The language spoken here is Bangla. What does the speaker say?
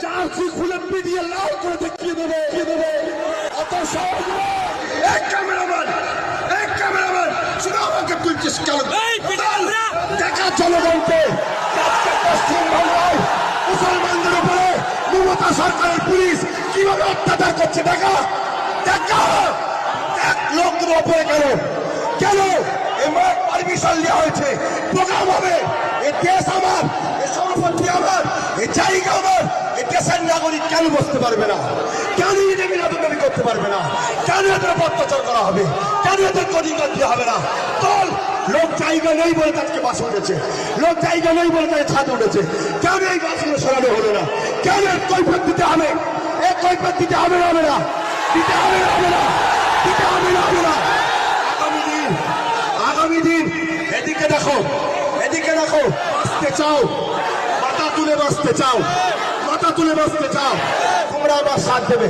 জার্সি খুলে পিটিয়ে লাল করে দেখিয়ে দেবে অত সহজ এক ক্যামেরাম্যান শুধু আমাকে তুলছিস কেন দেখা জনগণকে পশ্চিমবাংলায় মুসলমানদের উপরে মমতা সরকারের পুলিশ কিভাবে অত্যাচার করছে দেখা এক লোকের উপরে কেন এবার পারমিশন দেওয়া হয়েছে প্রোগ্রাম হবে এই দেশ আমার এই সম্পত্তি আমার এই জায়গা আমার এই দেশের নাগরিক কেন বসতে পারবে না কেন এদের বিনোদন করতে পারবে না কেন এদের অত্যাচার করা হবে কেন এদের কঠিন দেওয়া হবে না দল লোক জায়গা নেই বলে তাকে বাস উঠেছে লোক জায়গা নেই বলে তাকে ছাদ উঠেছে কেন এই বাসগুলো সরানো হলো না কেন এর কৈফিয়ত দিতে হবে এই কৈফিয়ত দিতে হবে না আগামী দিন এদিকে দেখো বাঁচতে চাও মাথা তুলে বাঁচতে চাও তোমরা আমার সাথ দেবে